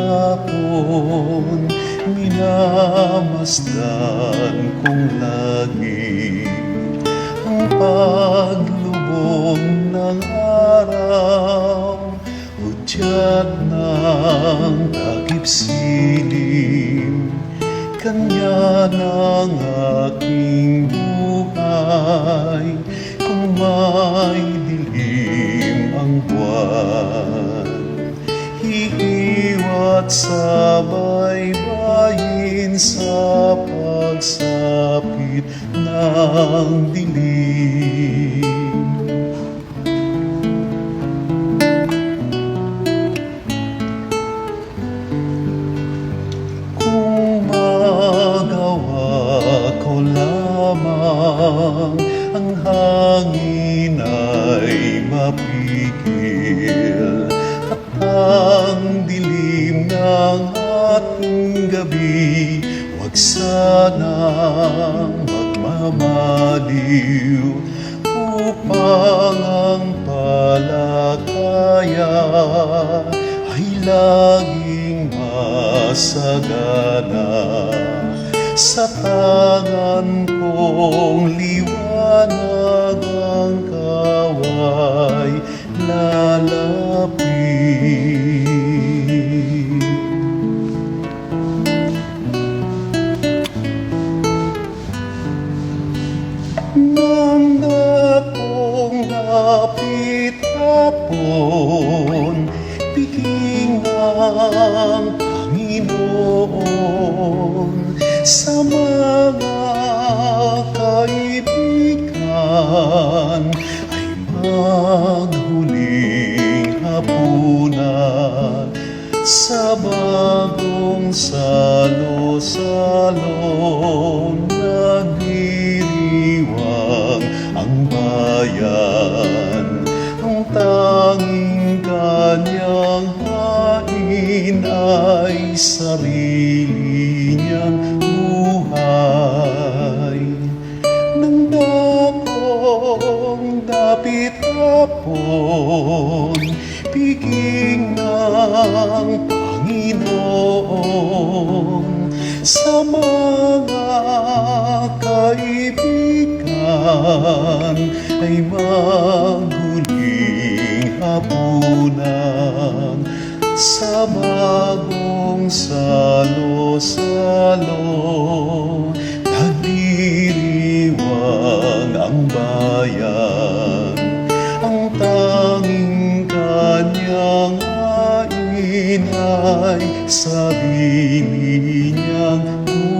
Hapon, minamasdan kong lagi ang paglubog ng araw, hudyat ng takip silim, kanya ng aking buhay. Kung may dilim ang buwan, hihiwat sa baybayin sa pagsapit ng dilim. Kung magawa ko lamang ang hangin ay mapigil, at ang dilim ng ating gabi huwag sanang magmamaliw, upang ang palakaya ay laging masagana. Sa tangan kong liwanag ang kaway lalapit. Nang akong napit hapon, piging ang Panginoon. Sa mga kaibigan ay maghuling hapunan, sa bagong salo-salo nagdiriwang ang bayan. Ang tanging kanyang hain ay sarili niyang buhay. Nang akong dapit hapon, piging ng Panginoon. Sa mga kaibigan ay maghuling hapunan, sa bagong salo-salo nagdiriwang ang bayan. Ang tanging kanyang hain ay sarili niyang buhay.